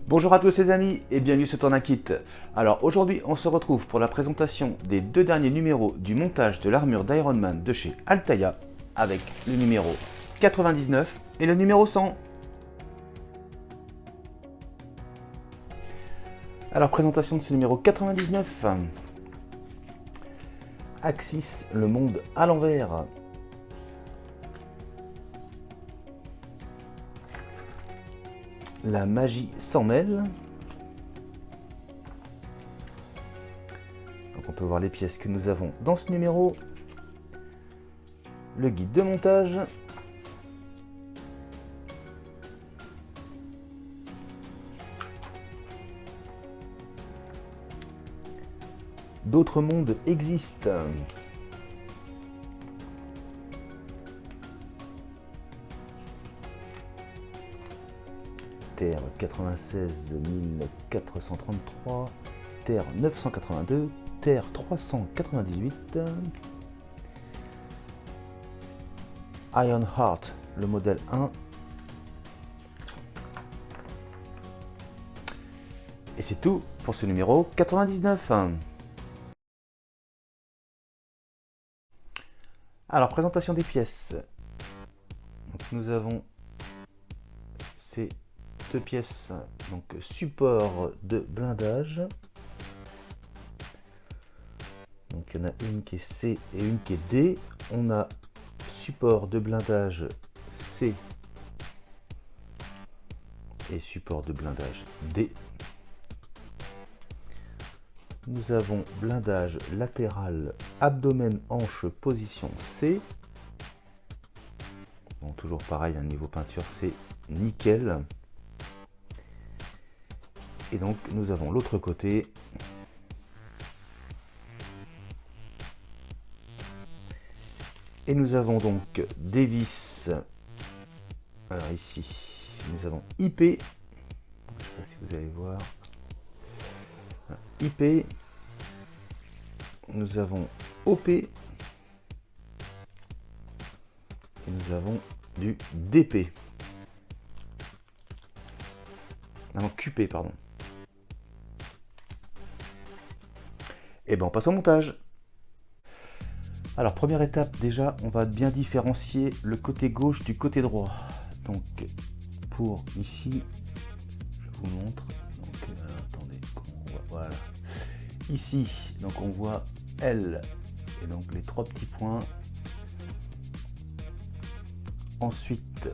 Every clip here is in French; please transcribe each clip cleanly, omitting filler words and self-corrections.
Bonjour à tous les amis et bienvenue sur Tourniquet. Alors aujourd'hui on se retrouve pour la présentation des deux derniers numéros du montage de l'armure d'Iron Man de chez Altaïa avec le numéro 99 et le numéro 100. Alors présentation de ce numéro 99. Axis, le monde à l'envers. La magie s'en mêle. Donc on peut voir les pièces que nous avons dans ce numéro. Le guide de montage. D'autres mondes existent. Terre 96 433, Terre 982, Terre 398, Ironheart, le modèle 1. Et c'est tout pour ce numéro 99. Alors, présentation des pièces. Donc, nous avons ces deux pièces, donc support de blindage. Donc il y en a une qui est C et une qui est D. On a support de blindage C et support de blindage D. Nous avons blindage latéral abdomen hanche position C. Bon, toujours pareil, un niveau peinture c'est nickel. Et donc nous avons l'autre côté. Et nous avons donc des vis. Alors ici, nous avons IP. Je ne sais pas si vous allez voir. IP. Nous avons OP. Et nous avons du DP. Non, QP, pardon. Et bien on passe au montage. Alors première étape, déjà on va bien différencier le côté gauche du côté droit. Donc pour ici, je vous montre. Donc attendez, voilà. Ici, donc on voit L et donc les trois petits points. Ensuite,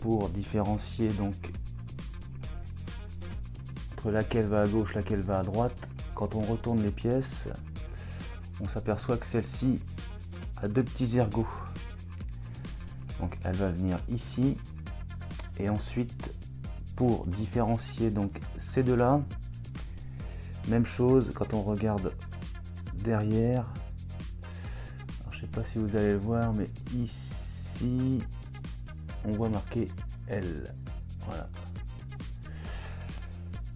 pour différencier donc entre laquelle va à gauche, laquelle va à droite, quand on retourne les pièces, on s'aperçoit que celle-ci a deux petits ergots. Donc elle va venir ici. Et ensuite, pour différencier donc ces deux-là, même chose quand on regarde derrière. Alors, je ne sais pas si vous allez le voir, mais ici, on voit marqué L. Voilà.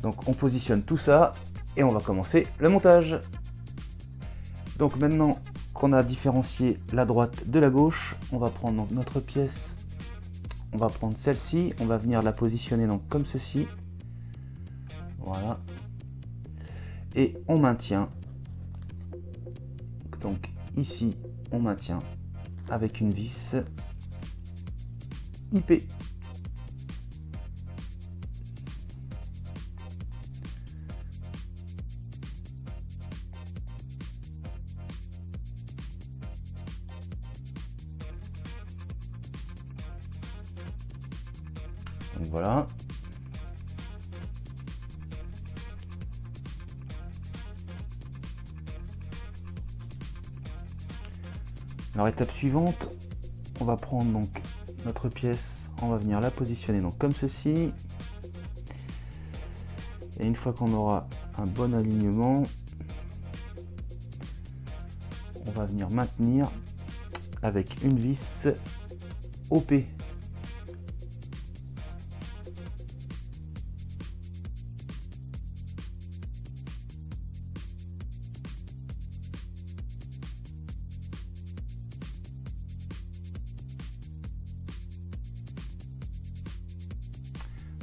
Donc on positionne tout ça et on va commencer le montage. Donc maintenant qu'on a différencié la droite de la gauche, on va prendre donc notre pièce, on va prendre celle-ci, on va venir la positionner donc comme ceci. Voilà. Et on maintient. Donc ici, on maintient avec une vis IP. Donc voilà. Alors étape suivante, on va prendre donc notre pièce, on va venir la positionner donc comme ceci. Et une fois qu'on aura un bon alignement, on va venir maintenir avec une vis OP.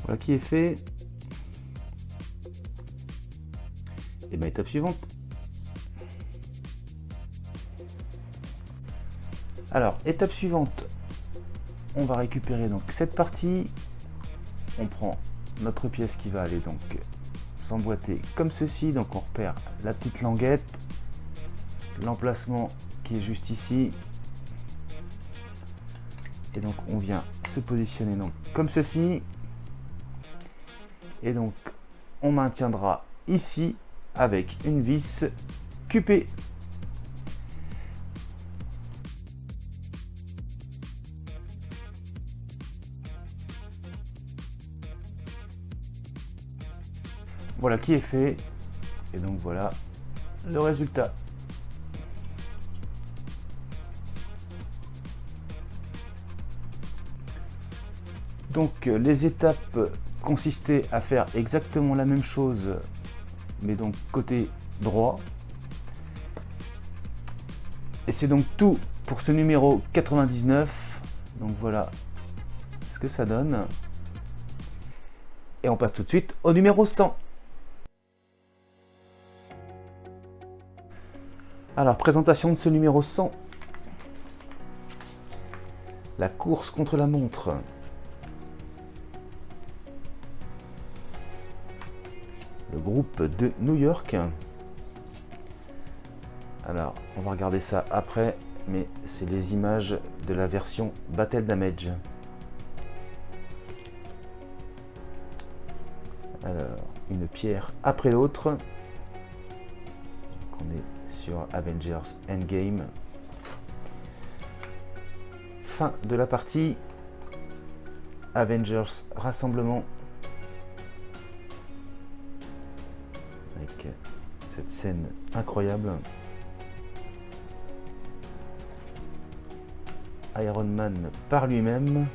Voilà qui est fait. Et bien étape suivante. Alors étape suivante, on va récupérer donc cette partie. On prend notre pièce qui va aller donc s'emboîter comme ceci. Donc on repère la petite languette, l'emplacement qui est juste ici. Et donc on vient se positionner donc comme ceci. Et donc on maintiendra ici avec une vis QP. Voilà qui est fait. Et donc voilà le résultat. Donc les étapes consistaient à faire exactement la même chose, mais donc côté droit. Et c'est donc tout pour ce numéro 99. Donc voilà ce que ça donne. Et on passe tout de suite au numéro 100. Alors, présentation de ce numéro 100. La course contre la montre. Le groupe de New York. Alors, on va regarder ça après, mais c'est les images de la version Battle Damage. Alors, une pierre après l'autre. On est sur Avengers Endgame. Fin de la partie. Avengers Rassemblement. Avec cette scène incroyable. Iron Man par lui-même.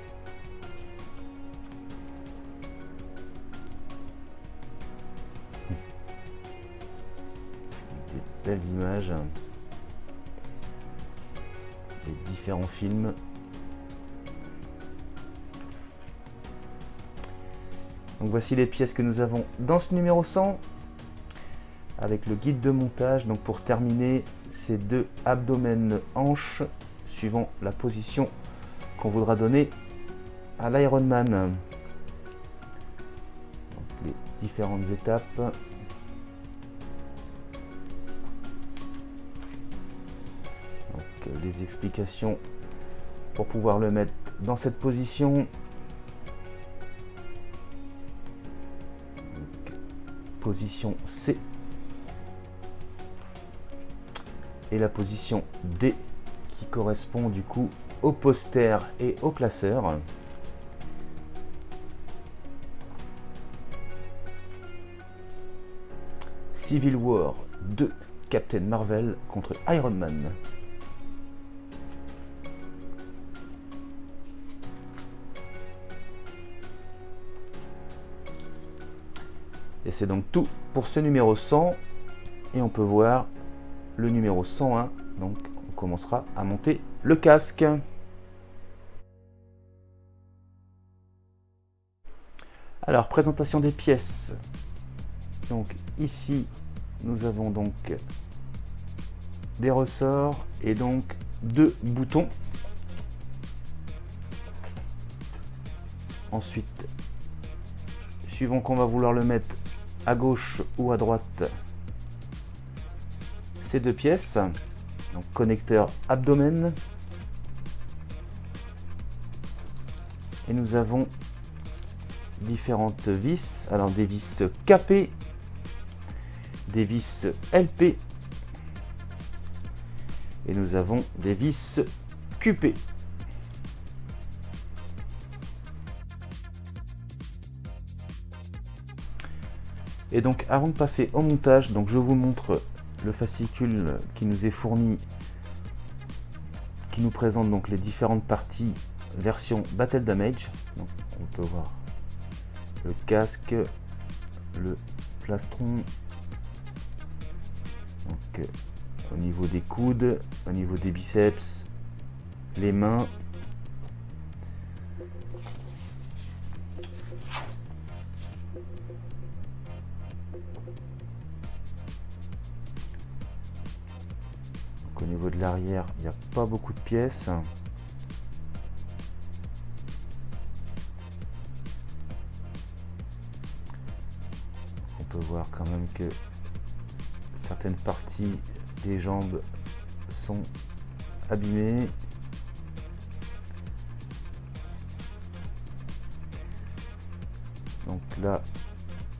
Des belles images. Les différents films. Donc voici les pièces que nous avons dans ce numéro 100 avec le guide de montage. Donc pour terminer, ces deux abdomens hanches suivant la position qu'on voudra donner à l'Iron Man. Donc les différentes étapes. Donc les explications pour pouvoir le mettre dans cette position. Position C et la position D qui correspond du coup au poster et au classeur. Civil War 2, Captain Marvel contre Iron Man. Et c'est donc tout pour ce numéro 100. Et on peut voir le numéro 101. Donc on commencera à monter le casque. Alors, présentation des pièces. Donc ici, nous avons donc des ressorts et donc deux boutons. Ensuite, suivant qu'on va vouloir le mettre à gauche ou à droite, ces deux pièces, donc connecteur abdomen, et nous avons différentes vis, alors des vis KP, des vis LP, et nous avons des vis QP. Et donc avant de passer au montage, donc je vous montre le fascicule qui nous est fourni, qui nous présente donc les différentes parties version Battle Damage. Donc, on peut voir le casque, le plastron, donc, au niveau des coudes, au niveau des biceps, les mains. au niveau de l'arrière, il n'y a pas beaucoup de pièces. On peut voir quand même que certaines parties des jambes sont abîmées. Donc là,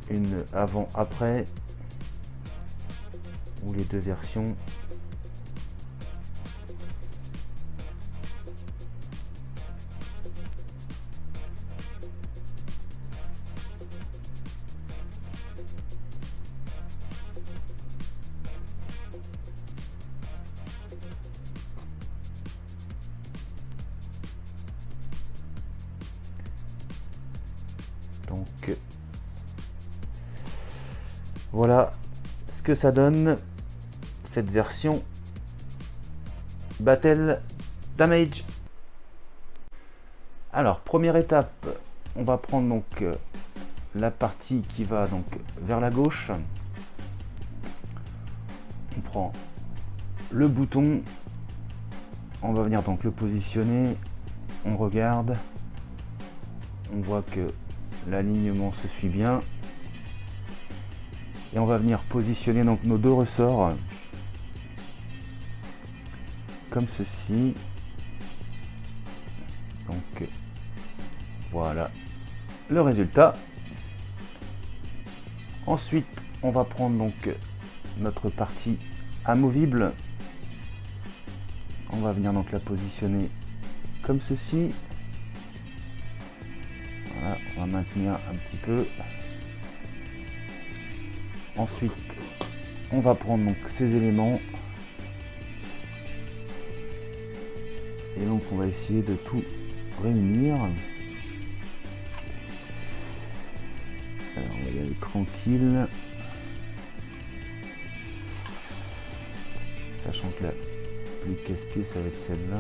une avant-après, ou les deux versions. Donc voilà ce que ça donne, cette version Battle Damage. Alors première étape, on va prendre donc la partie qui va donc vers la gauche. On prend le bouton, on va venir donc le positionner, on regarde, on voit que l'alignement se suit bien et on va venir positionner donc nos deux ressorts comme ceci. Donc voilà le résultat. Ensuite on va prendre donc notre partie amovible, on va venir donc la positionner comme ceci. Voilà, on va maintenir un petit peu. Ensuite, on va prendre donc ces éléments et donc on va essayer de tout réunir. Alors on va y aller tranquille, sachant que la plus casse-pied ça va être celle-là.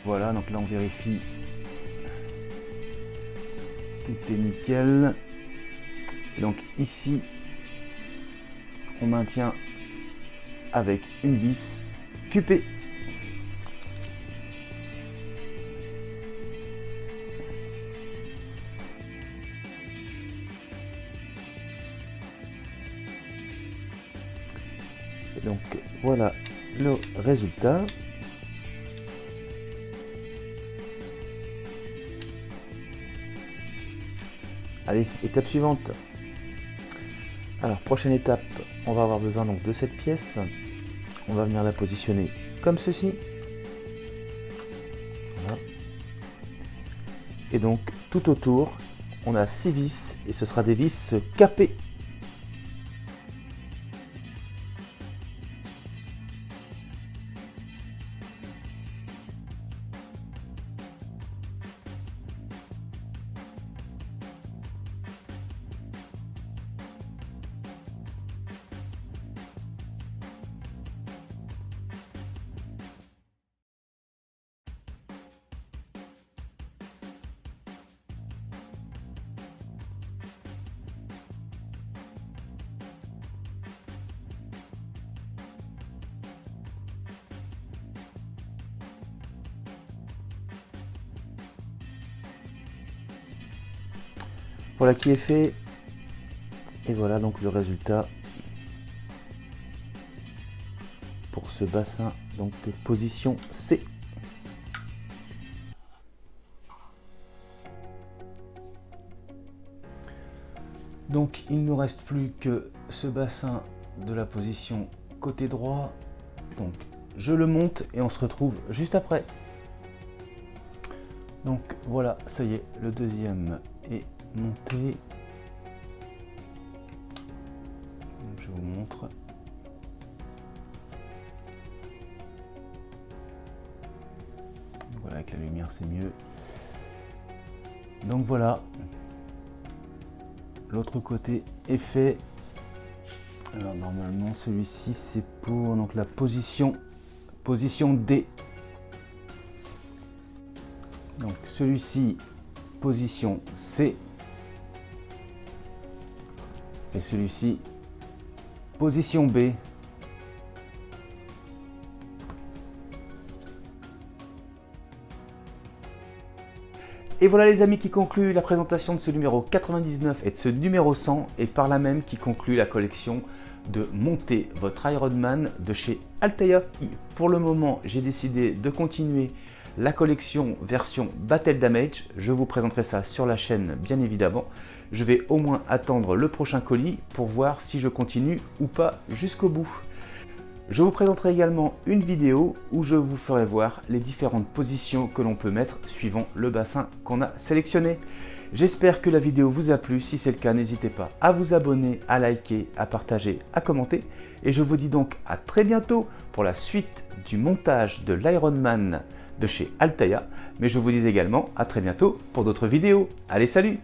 Voilà, donc là on vérifie, tout est nickel. Et donc ici, on maintient avec une vis QP. Et donc voilà le résultat. Allez, étape suivante. Alors, prochaine étape, on va avoir besoin donc de cette pièce. On va venir la positionner comme ceci. Voilà. Et donc, tout autour, on a 6 vis et ce sera des vis capées. Voilà qui est fait. Et voilà donc le résultat pour ce bassin, donc position C. Donc il ne nous reste plus que ce bassin de la position côté droit. Donc je le monte et on se retrouve juste après. Donc voilà, ça y est, le deuxième est monté. Donc, je vous montre. Voilà, avec la lumière c'est mieux. Donc voilà, l'autre côté est fait. Alors normalement celui-ci c'est pour donc la position D. Donc celui-ci position C. Et celui-ci, position B. Et voilà les amis qui conclut la présentation de ce numéro 99 et de ce numéro 100 et par là même qui conclut la collection de monter votre Ironman de chez Althea. Pour le moment, j'ai décidé de continuer la collection version Battle Damage. Je vous présenterai ça sur la chaîne bien évidemment. Je vais au moins attendre le prochain colis pour voir si je continue ou pas jusqu'au bout. Je vous présenterai également une vidéo où je vous ferai voir les différentes positions que l'on peut mettre suivant le bassin qu'on a sélectionné. J'espère que la vidéo vous a plu. Si c'est le cas, n'hésitez pas à vous abonner, à liker, à partager, à commenter. Et je vous dis donc à très bientôt pour la suite du montage de l'Ironman de chez Althea. Mais je vous dis également à très bientôt pour d'autres vidéos. Allez, salut!